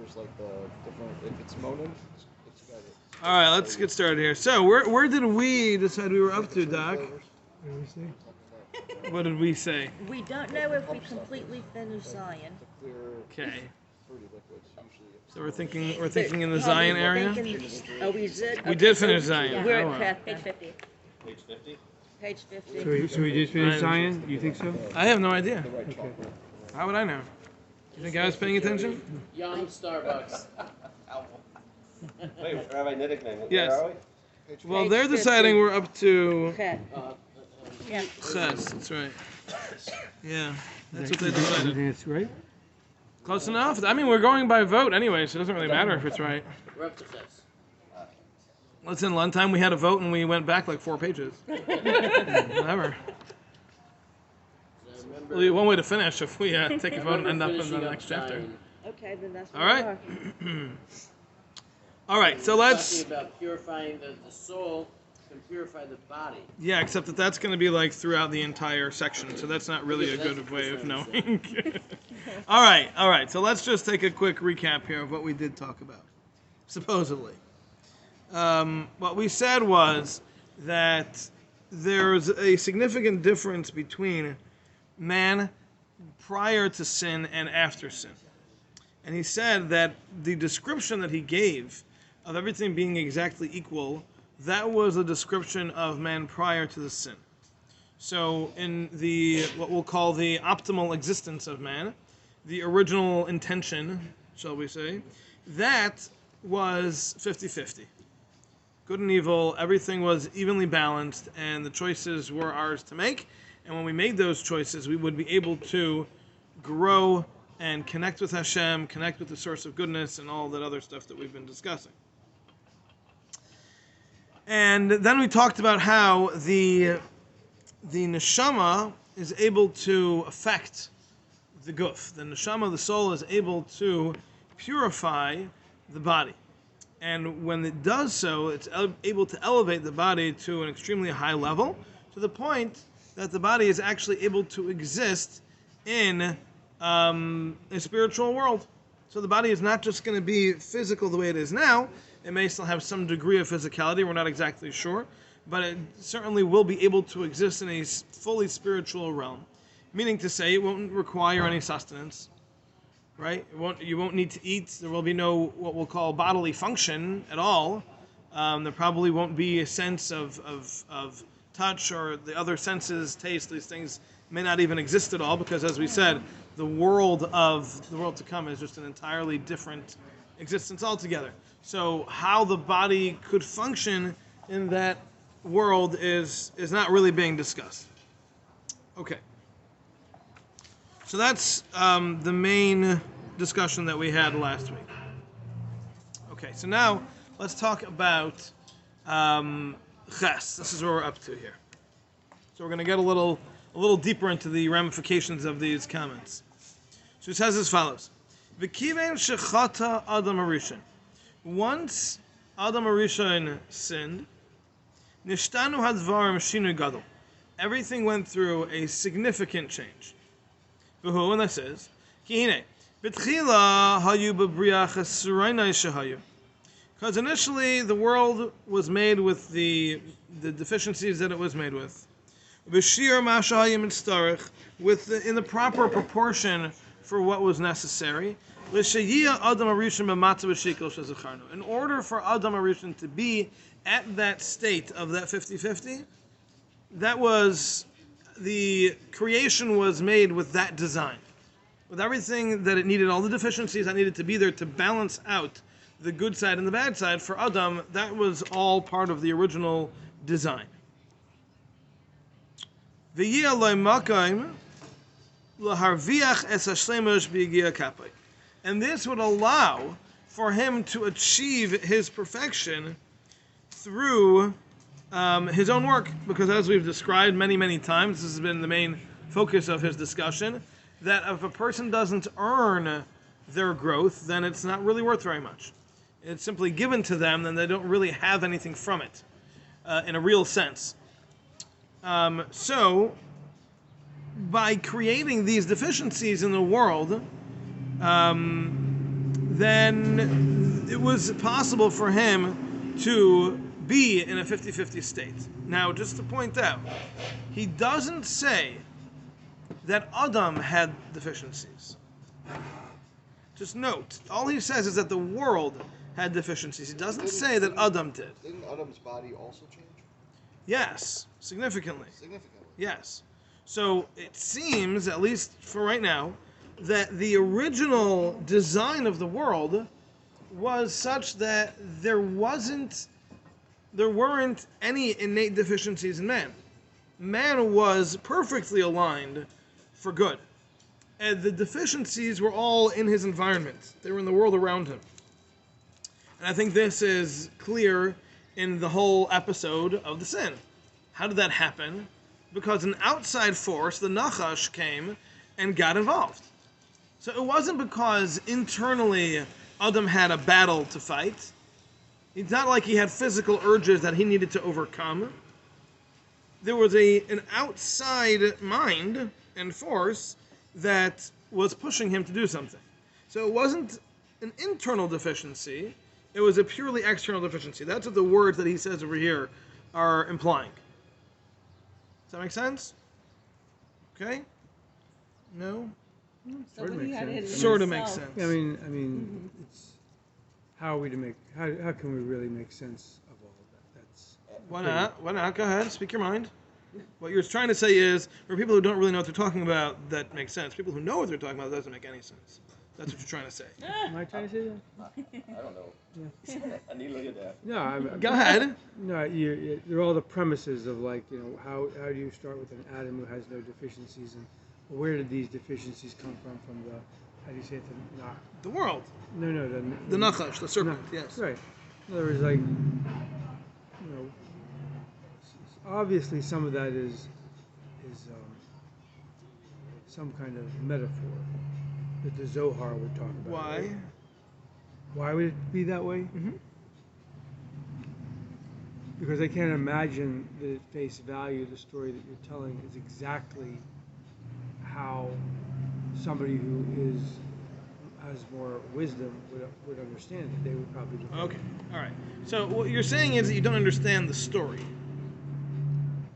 there's like the different. If it's monin, it's got it. All right, let's get started here. So, where did we decide we were up to, Doc? What did we say? We don't know if we completely finished Zion. Okay. Fruity liquids usually. So we're thinking in the Zion area. Oh, we did. We did finish Zion. We're Oh, wow. at Page 50. Page 50? page 50. So we just finished Zion? You think so? I have no idea. The right chocolate. How would I know? You think I was paying attention? Young Starbucks. Wait, Rabbi Niddickman, Yes. where are we? Well, Page they're 50. deciding we're up to Okay. Yeah. Ches. That's right. Yeah, that's what they You decided. think it's right? Close enough. I mean, we're going by vote anyway, so it doesn't really matter if it's right. We're up to Ches. Listen, one time we had a vote and we went back like 4 pages. Whatever. So remember, Well, one way to finish if we take a vote and end up in the finishing up next chapter. Zion. Okay, then that's All where right. we are. All right, so let's. Talking about purifying the soul can purify the body. Yeah, except that that's going to be like throughout the entire section, so that's not really a good way of knowing. All right. So let's just take a quick recap here of what we did talk about, supposedly. What we said was that there's a significant difference between man prior to sin and after sin. And he said that the description that he gave of everything being exactly equal, that was a description of man prior to the sin. So in the what we'll call the optimal existence of man, the original intention, shall we say, that was 50-50. Good and evil, everything was evenly balanced, and the choices were ours to make. And when we made those choices, we would be able to grow and connect with Hashem, connect with the source of goodness, and all that other stuff that we've been discussing. And then we talked about how the neshama is able to affect the guf. The neshama, the soul, is able to purify the body. And when it does so, it's able to elevate the body to an extremely high level, to the point that the body is actually able to exist in a spiritual world. So the body is not just going to be physical the way it is now. It may still have some degree of physicality, we're not exactly sure, but it certainly will be able to exist in a fully spiritual realm. Meaning to say, it won't require any sustenance, right? You won't need to eat. There will be no what we'll call bodily function at all. There probably won't be a sense of touch or the other senses, taste. These things may not even exist at all because, as we said, the world to come is just an entirely different existence altogether. So how the body could function in that world is not really being discussed. Okay. So that's the main discussion that we had last week. Okay, so now let's talk about ches. This is where we're up to here. So we're going to get a little deeper into the ramifications of these comments. So it says as follows: V'kiven shechata Adam Harishon. Once Adam Harishon sinned, nishtanu hadvarim shinui gadol. Everything went through a significant change. V'hu, and this is kihine b'tchila hayu b'briach esuraynai shehayu. Because initially the world was made with the deficiencies that it was made with. B'shir mashahayim mitzarech, in the proper proportion for what was necessary. L'sheyia Adam Harishon b'matzav v'shikol shezacharnu. In order for Adam Harishon to be at that state of that 50-50, that was, the creation was made with that design. With everything that it needed, all the deficiencies that needed to be there to balance out the good side and the bad side for Adam, that was all part of the original design. V'yia loy makayim l'harviach es hashlemush b'yigia kapai. And this would allow for him to achieve his perfection through his own work. Because as we've described many times, this has been the main focus of his discussion, that if a person doesn't earn their growth, then it's not really worth very much. It's simply given to them, then they don't really have anything from it in a real sense. So, by creating these deficiencies in the world, then it was possible for him to be in a 50-50 state. Now, just to point out, he doesn't say that Adam had deficiencies. Just note, all he says is that the world had deficiencies. He doesn't say that Adam did. Didn't Adam's body also change? Yes, significantly. Significantly. Yes. So it seems, at least for right now, that the original design of the world was such that there weren't any innate deficiencies in man. Man was perfectly aligned for good. And the deficiencies were all in his environment. They were in the world around him. And I think this is clear in the whole episode of the sin. How did that happen? Because an outside force, the Nachash, came and got involved. So it wasn't because internally Adam had a battle to fight. It's not like he had physical urges that he needed to overcome. There was an outside mind and force that was pushing him to do something. So it wasn't an internal deficiency, it was a purely external deficiency. That's what the words that he says over here are implying. Does that make sense? Okay? No? So when he had it in Sort of himself- makes sense. Yeah, I mean, it's how are we to make? How can we really make sense of all of that? That's Why not? Why not? Go ahead. Speak your mind. What you're trying to say is, for people who don't really know what they're talking about, that makes sense. People who know what they're talking about, that doesn't make any sense. That's what you're trying to say. am I trying to say that? I don't know. I need to look at that. No, Go ahead. No, they're all the premises of like how do you start with an Adam who has no deficiencies and where did these deficiencies come from the how do you say it The world. no The Nachash, the serpent, yes. Right. In other words, like, obviously some of that is some kind of metaphor that the Zohar would talk about. Why? Right? Why would it be that way? Mm-hmm. Because I can't imagine that at face value the story that you're telling is exactly how somebody who has more wisdom would understand it. They would probably look at Okay, it. all right. So what you're saying is that you don't understand the story.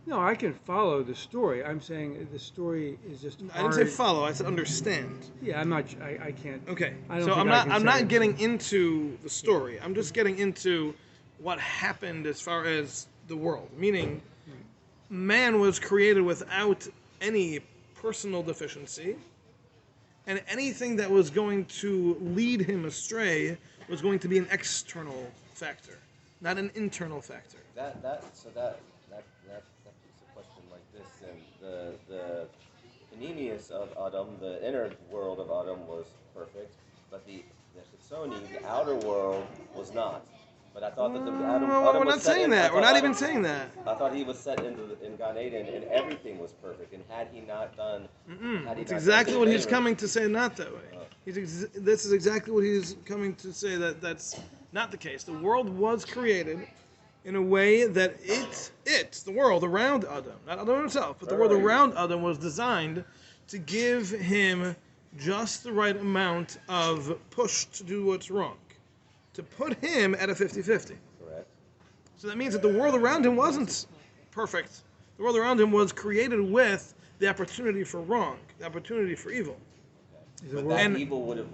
No, I can follow the story. I'm saying the story is just. I didn't say follow. I said understand. Yeah, I'm not. I can't. Okay. I don't So think I'm I not. can I'm say not it. getting into the story. I'm just getting into what happened as far as the world. Meaning, man was created without any personal deficiency, and anything that was going to lead him astray was going to be an external factor, not an internal factor. That puts a question like this, and the panemius of Adam, the inner world of Adam was perfect, but the Chitzoni, the outer world, was not. But I thought that Adam we're was not set saying in- that. I We're thought not Adam- even saying that. I thought he was set in Gan Eden, and everything was perfect. And had he not done, It's exactly what he's coming to say. Not that way. This is exactly what he's coming to say. That's not the case. The world was created in a way that the world around Adam, not Adam himself, but the world around Adam was designed to give him just the right amount of push to do what's wrong, to put him at a 50-50. Correct. So that means that the world around him wasn't perfect. The world around him was created with the opportunity for wrong, the opportunity for evil. But that evil would have,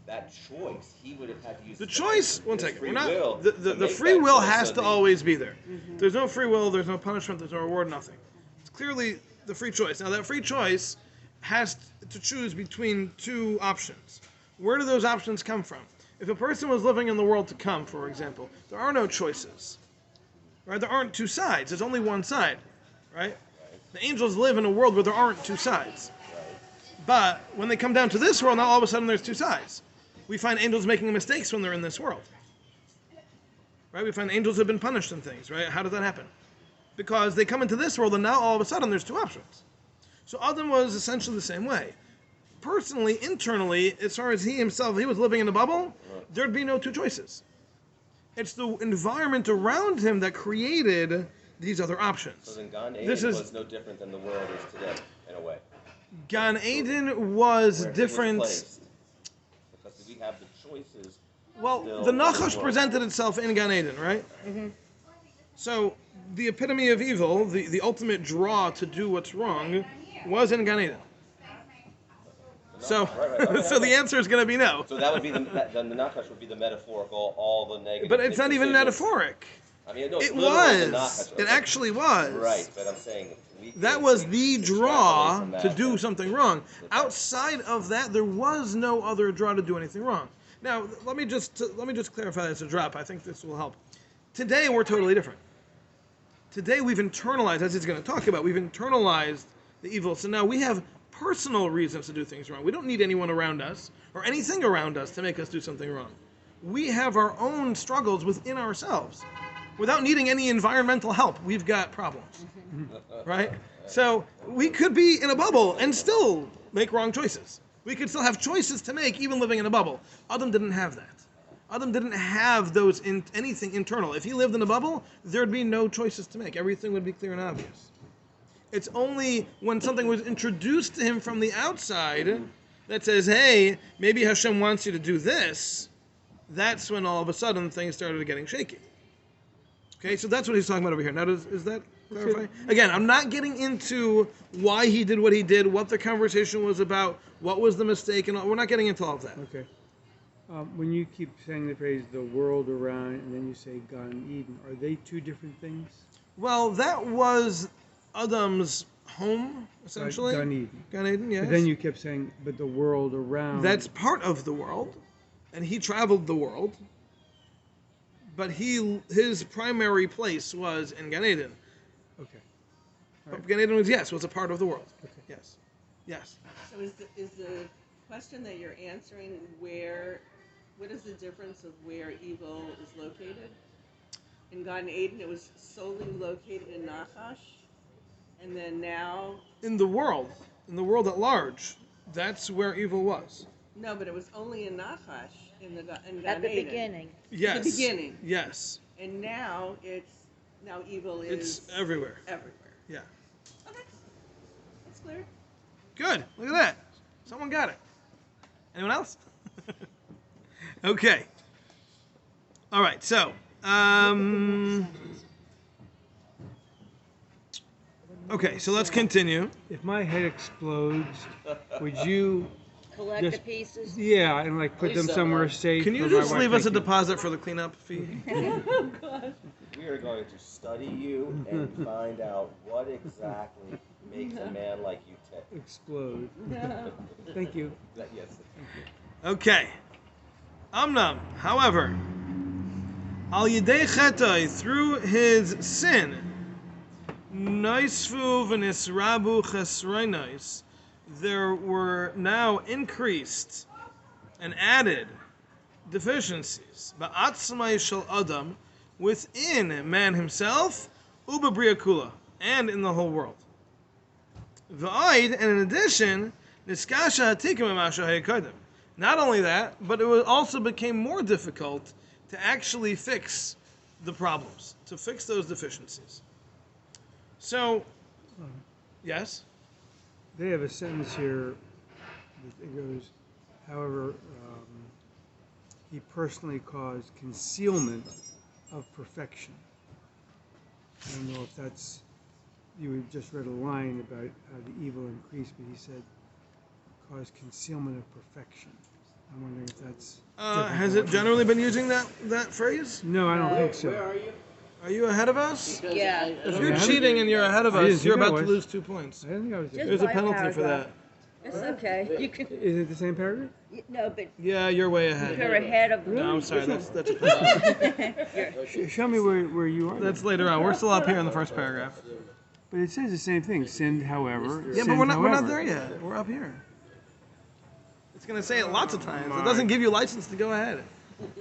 that choice, he would have had to use The choice, one his second, free we're not, will the to make free that will choice, has so to the- always be there. There's no free will, there's no punishment, there's no reward, nothing. It's clearly the free choice. Now that free choice has to choose between two options. Where do those options come from? If a person was living in the world to come, for example, there are no choices. Right? There aren't two sides, there's only one side. Right? The angels live in a world where there aren't two sides. But when they come down to this world, now all of a sudden there's two sides. We find angels making mistakes when they're in this world. Right? We find angels have been punished and things, right? How does that happen? Because they come into this world and now all of a sudden there's two options. So Adam was essentially the same way. Personally, internally, as far as he himself, he was living in a bubble, there'd be no two choices. It's the environment around him that created these other options. So then Gan Eden This is- was no different than the world is today, in a way. Gan Eden was Where he different. placed. Because we have the choices Well, still the doesn't Nachash work. presented itself in Gan Eden, right? So the epitome of evil, the ultimate draw to do what's wrong, was in Gan Eden. So, Right. so the answer is going to be no. So that would be then the Nakash would be the metaphorical, all the negative. But it's not even decisions. metaphoric. I mean, no, it's It literally the was. Nakash. It actually was. Right, but I'm saying That was the draw extrapolate to from do that. something wrong. Outside of that, there was no other draw to do anything wrong. Now, let me just clarify this a drop. I think this will help. Today, we're totally different. Today, we've internalized, as it's going to talk about, we've internalized the evil. So now we have personal reasons to do things wrong. We don't need anyone around us or anything around us to make us do something wrong. We have our own struggles within ourselves. Without needing any environmental help, we've got problems. Right? So we could be in a bubble and still make wrong choices. We could still have choices to make even living in a bubble. Adam didn't have that. Adam didn't have those anything internal. If he lived in a bubble, there'd be no choices to make. Everything would be clear and obvious. It's only when something was introduced to him from the outside that says, hey, maybe Hashem wants you to do this, that's when all of a sudden things started getting shaky. Okay, so that's what he's talking about over here. Now, is that clarifying? Again, I'm not getting into why he did what he did, what the conversation was about, what was the mistake, and all. We're not getting into all of that. Okay. When you keep saying the phrase "the world around" and then you say Gan Eden, are they two different things? Well, that was Adam's home, essentially. Gan Eden. Gan Eden, yes. But then you kept saying, "But the world around." That's part of the world, and he traveled the world. But his primary place was in Gan Eden. Okay. But Gan Eden was a part of the world. Okay. Yes. So is the question that you're answering what is the difference of where evil is located? In Gan Eden, it was solely located in Nachash, and then now. In the world at large, that's where evil was. No, but it was only in Nachash in Gan At the Eden. beginning. Yes. The beginning. Yes. And now evil is It's everywhere. everywhere. Yeah. Okay, that's clear. Good. Look at that. Someone got it. Anyone else? Okay. All right. So, okay. So let's continue. If my head explodes, would you? Collect the Just- pieces. Yeah, and like put them somewhere safe. Can you for my just wife. leave us a Thank you. deposit for the cleanup fee? We are going to study you and find out what exactly makes a man like you tick. Explode. Thank you. Yes. Okay. Amnam, however, al yidei chetoi, through his sin, noisfu v'nisrabu chesroinos, there were now increased and added deficiencies, ba'atzmai shel adam, within man himself, uba bria kula, and in the whole world. V'aid, and in addition, niskasha hatikim emasha haykodim. Not only that, but it also became more difficult to actually fix the problems, to fix those deficiencies. So, yes? They have a sentence here that goes, however, he personally caused concealment of perfection. I don't know if that's, you had just read a line about how the evil increased, but he said caused concealment of perfection. I'm wondering if that's... different Has than it what generally been using that phrase? No, I don't think so. Where are you? Are you ahead of us? Because Yeah. If I you're haven't- cheating and you're ahead of I didn't us, you're think I about to was. lose 2 points. I didn't think I was... Just There's a by penalty for paragraph. that. It's okay. You can. Is it the same paragraph? No, but Yeah, you're way ahead. you're ahead of. No, I'm sorry. That's a penalty. Show me where you are. That's later on. We're still up here in the first paragraph. But it says the same thing. Sinned, however. Yeah, but sinned, we're not however. there yet. We're up here. It's gonna say it lots of times. It doesn't give you license to go ahead.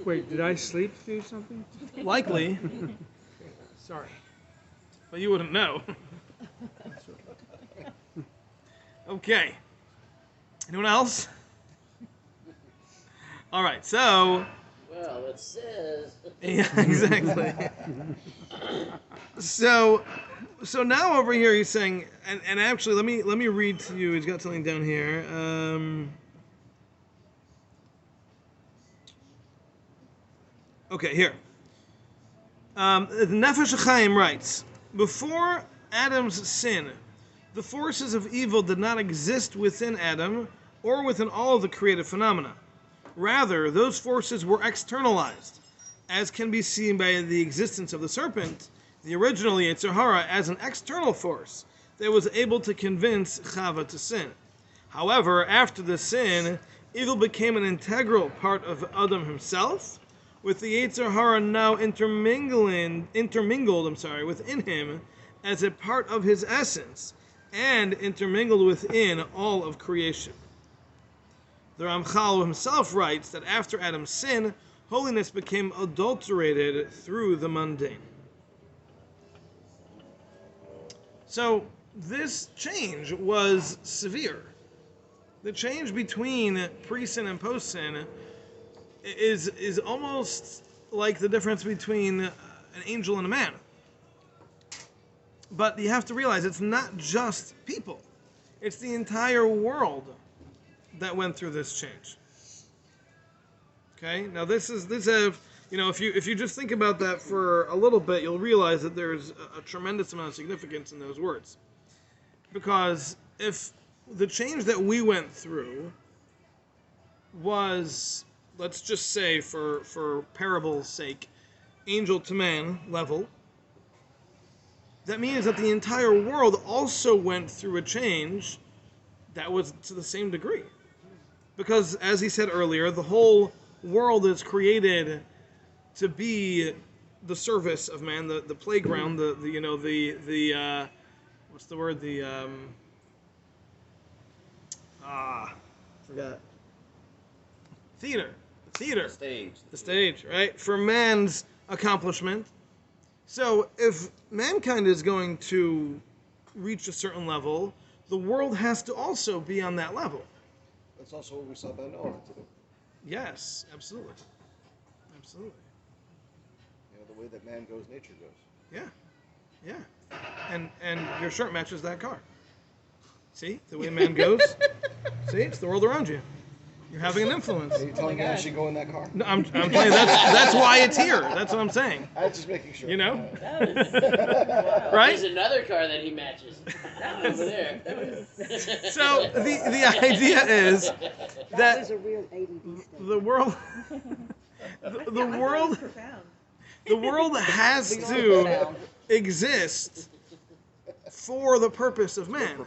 Wait, did I sleep through something? Likely. Sorry. But you wouldn't know. Okay. Anyone else? All right. So. Well, it says. Yeah, exactly. So now over here he's saying, and actually let me read to you. He's got something down here. Okay, here. The Nefesh HaChaim writes, before Adam's sin, the forces of evil did not exist within Adam or within all of the created phenomena. Rather, those forces were externalized, as can be seen by the existence of the serpent, the original Yetzer Hara, as an external force that was able to convince Chava to sin. However, after the sin, evil became an integral part of Adam himself, with the Yetzer Hara now intermingled within him as a part of his essence, and intermingled within all of creation. The Ramchal himself writes that after Adam's sin, holiness became adulterated through the mundane. So this change was severe. The change between pre-sin and post-sin is almost like the difference between an angel and a man. But you have to realize it's not just people. It's the entire world that went through this change. Okay? Now if you just think about that for a little bit, you'll realize that there's a tremendous amount of significance in those words. Because if the change that we went through was, let's just say for parable's sake, angel to man level, that means that the entire world also went through a change that was to the same degree. Because, as he said earlier, the whole world is created to be the service of man, the playground, what's the word? Forgot. Theater. The stage, right? For man's accomplishment. So, if mankind is going to reach a certain level, the world has to also be on that level. That's also what we saw by Noah to do. Yes, absolutely. Absolutely. You know, the way that man goes, nature goes. Yeah. And your shirt matches that car. See? The way man goes. See? It's the world around you. You're having an influence. Are you telling me I should go in that car? No, I'm telling you, that's why it's here. That's what I'm saying. I was just making sure. You know? Wow. Right? There's another car that he matches. Over there. So the idea is That was that a real ADD stuff. the world Profound. the world has to exist for the purpose of man.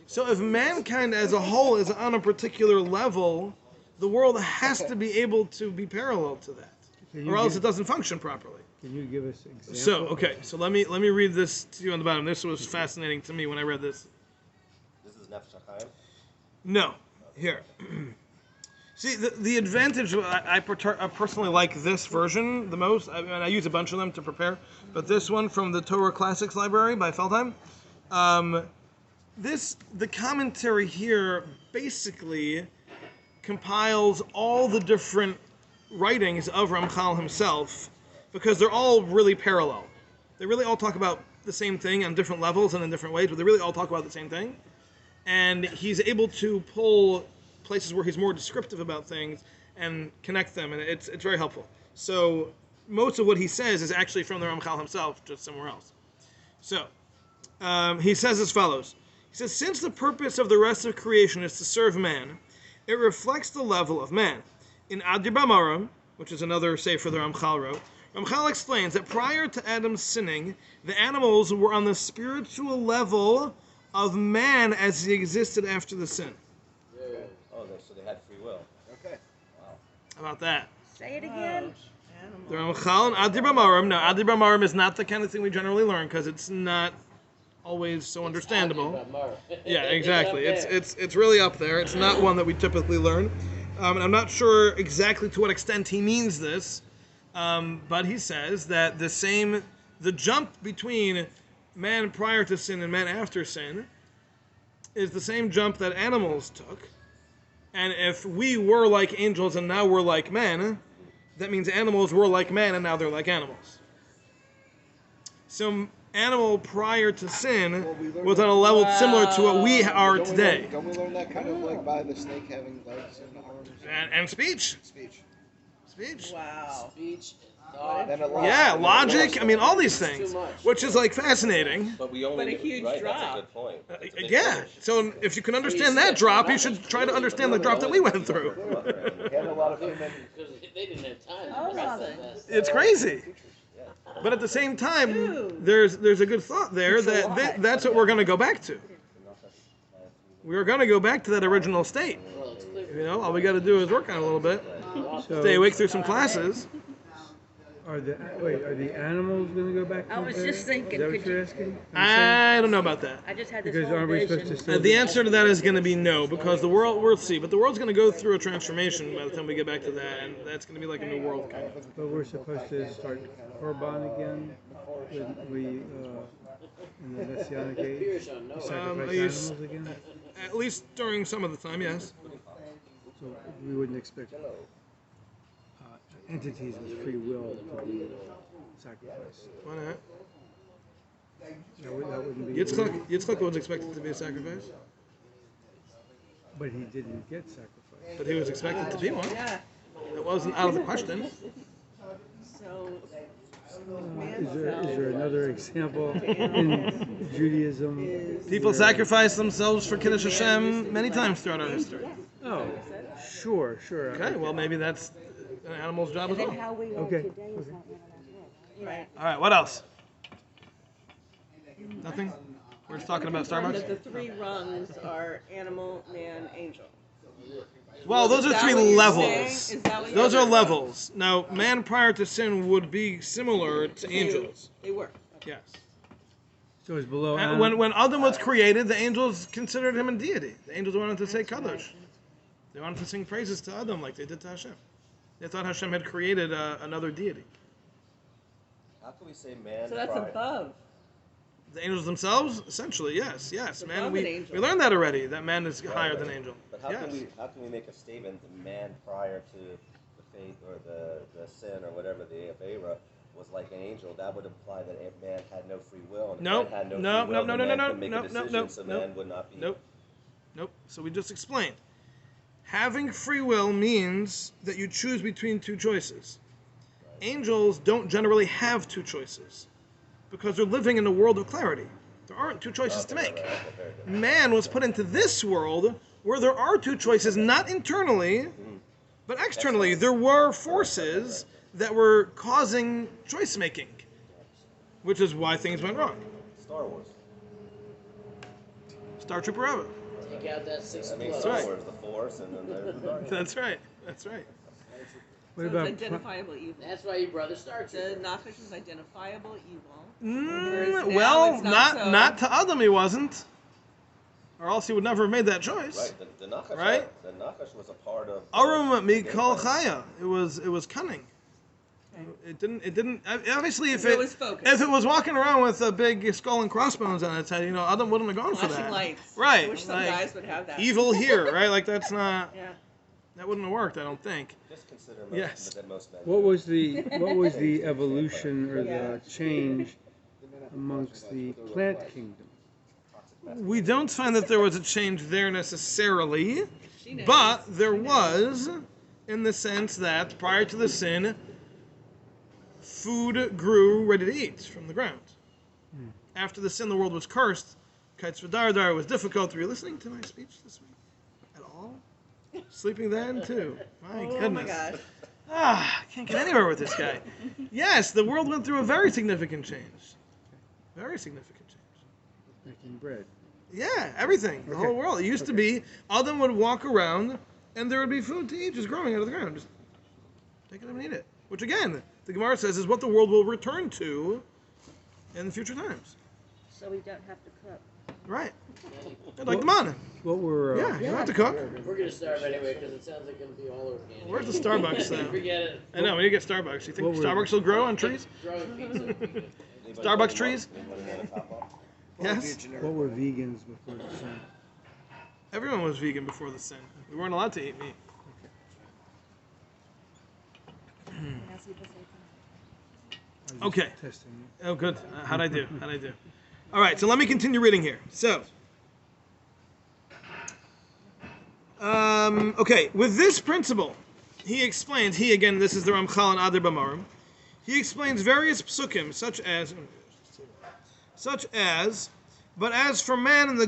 So if mankind as a whole is on a particular level, the world has to be able to be parallel to that, or else it doesn't function properly. Can you give us examples? So let me read this to you on the bottom. This was fascinating to me when I read this. This is Nefesh HaChaim? No, here. See, the advantage, I personally like this version the most. I use a bunch of them to prepare, but this one from the Torah Classics Library by Feldheim, the commentary here basically compiles all the different writings of Ramchal himself, because they're all really parallel. They really all talk about the same thing on different levels and in different ways, but they really all talk about the same thing. And he's able to pull places where he's more descriptive about things and connect them, and it's very helpful. So most of what he says is actually from the Ramchal himself, just somewhere else. So he says as follows. He says, since the purpose of the rest of creation is to serve man, it reflects the level of man. In Adir Bamaram, which is another sefer the Ramchal wrote, Ramchal explains that prior to Adam's sinning, the animals were on the spiritual level of man as he existed after the sin. Oh, so they had free will. Okay. Wow. How about that? Say it again. The Ramchal and Adir Bamaram. Now, Adir Bamaram is not the kind of thing we generally learn because it's not always so understandable. Yeah, exactly. It's really up there. It's not one that we typically learn. And I'm not sure exactly to what extent he means this, but he says that the jump between man prior to sin and man after sin is the same jump that animals took. And if we were like angels and now we're like men, that means animals were like men and now they're like animals. So animal prior to sin was on a level similar to what we are today. Don't we learn that kind of like by the snake having legs and arms? And speech. Speech. Speech. Wow. Speech, thought. Then a lot. Yeah, logic. I mean, all these It's things, too much. which is like fascinating. But we only But a huge right, drop. That's a good point. That's a big Yeah. finish. So if you can understand that drop, you should try to understand the drop that we went through. He had a lot of human Because they didn't have time Oh, to process nothing. that. It's crazy. Yeah. But at the same time, Dude. there's a good thought there that's what we're going to go back to. We're going to go back to that original state. Well, it's clear. You know, all we got to do is work on it a little bit. So Stay awake through some classes. are the animals going to go back? I to was there? just thinking, Is that what could you're you- asking? I don't know about that. I just had this Because whole aren't we supposed to vision. still? The answer to that is going to be no, because the world, we'll see, but the world's going to go through a transformation by the time we get back to that, and that's going to be like a new world kind of. But we're supposed to start Korban again when we in the Messianic age. Appears on no. Sacrifice yes. animals again. At least during some of the time, yes. So we wouldn't expect entities with free will to be sacrificed. Why not? That wouldn't be. Yitzchak was expected to be a sacrifice, But he didn't get sacrificed. but he was expected to be one. Yeah. It wasn't out of the question. So. Is there another example in Judaism? People sacrifice themselves for Kiddush Hashem many times throughout our history. Oh, sure. Okay, well maybe that's an animal's job as And well. how we live Okay, today is okay. not one of those. Right. All right, what else? Nothing? We're just talking about Confirm Starbucks? that the three rungs are animal, man, angel. Well, those Is are that three what you're levels. saying? Is that what Those you're are saying? levels. Now, man prior to sin would be similar to angels. They were. Yes. So it's below. And when Adam was created, the angels considered him a deity. The angels wanted to say Kaddish. They wanted to sing praises to Adam like they did to Hashem. They thought Hashem had created another deity. How can we say man So that's prior? above. The angels themselves, essentially, yes. Man, above we an angel. learned that already. That man is higher than angel. But how Yes. can we make a statement that man prior to the faith or the sin or whatever the Avera was like an angel? That would imply that man had no free will. And if Nope. man had no No, free will, no, then no, man no, couldn't make no, a no, decision, no, so no. man would not be. Nope. So we just explained. Having free will means that you choose between two choices. Angels don't generally have two choices because they're living in a world of clarity. There aren't two choices to make. Okay, very good. Man was put into this world where there are two choices, not internally, but externally. There were forces that were causing choice making, which is why things went wrong. Star Wars. Star Trooper Eva. Take out that 6 I mean, plus. Star right. Wars, the Force, and then there's the dark. That's right. That's right. What So about it's identifiable evil. That's why your brother starts The it. Nachash is identifiable evil. Whereas now Well, it's not not so. to Adam he wasn't, or else he would never have made that choice. Right, the Nachash. Right? The Nachash was a part of. Arum the mikol game plan. chaya. It was cunning. It didn't. Obviously, if It was focused. if it was walking around with a big skull and crossbones on its head, Adam wouldn't have gone for Flashing that. lights. Right. I wish some like, guys would have that. evil here, right? Like that's not. Yeah. That wouldn't have worked, I don't think. Just consider most, Yes. that most men. what was the evolution or the change amongst the plant kingdom? We don't find that there was a change there necessarily, She knows. but there was, in the sense that prior to the sin, food grew ready to eat from the ground. After the sin, the world was cursed. Kites for Dardar was difficult. Were you listening to my speech this week at all? Sleeping then too. My Oh goodness. my gosh. I can't get anywhere with this guy. Yes, the world went through a very significant change. Very significant change. Making bread. Yeah, everything. The Okay. whole world. It used to be Adam would walk around and there would be food to eat just growing out of the ground. Just take it up and eat it. Which again, the Gemara says is what the world will return to in future times. So we don't have to cook. Right. Like the manna. What were Yeah, you don't have to cook. We're gonna starve anyway because it sounds like it'll be all organic. Where's the Starbucks though? Forget it. I know, when you get Starbucks, you think What were- Starbucks will grow on trees? Growing pizza. Anybody Starbucks want trees? Anybody want a top off? Yes. what were vegans before the sin? Everyone was vegan before the sin. We weren't allowed to eat meat. I was just Okay. Testing you. Oh, good. How'd I do? How'd I do? All right, so let me continue reading here. So, okay, with this principle, he explains, again, this is the Ramchal and Adar B'Marim, he explains various psukim, such as, but as for man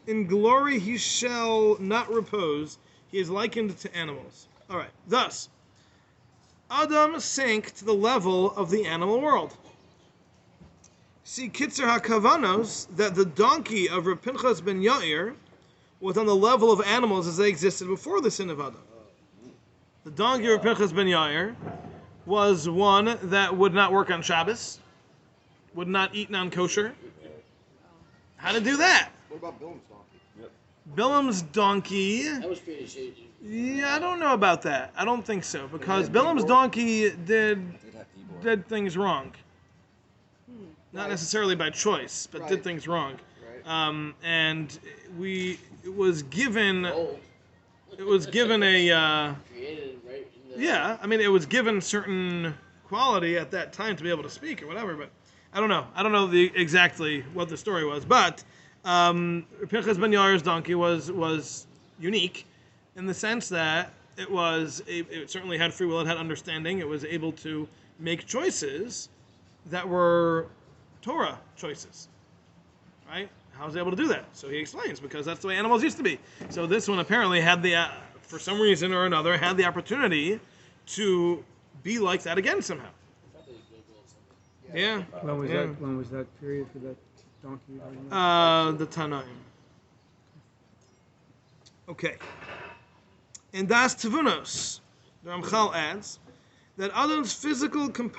in glory he shall not repose, he is likened to animals. Alright, thus, Adam sank to the level of the animal world. See, Kitzer HaKavanos, that the donkey of Reb Pinchas ben Yair was on the level of animals as they existed before the sin of Adam. The donkey of Reb Pinchas ben Yair was one that would not work on Shabbos, would not eat non-kosher. How to do that? What about Bilam's donkey? Yep. Bilam's donkey, That was pretty shady. yeah, I don't know about that. I don't think so, because Bilam's donkey did things wrong. Not necessarily by choice, but did Right. things wrong. Right. And it was given Old. a Created right in the... yeah, I mean it was given certain quality at that time to be able to speak or whatever, but I don't know exactly what the story was, but Pinchas ben Yair's donkey was unique in the sense that it certainly had free will, it had understanding, it was able to make choices that were Torah choices, right? How was he able to do that? So he explains, because that's the way animals used to be. So this one apparently had for some reason or another, had the opportunity to be like that again somehow. Yeah. When was that period for that donkey? you're talking about? The Tanaim. Okay. In Das Tavunos, the Ramchal adds that Adam's physical component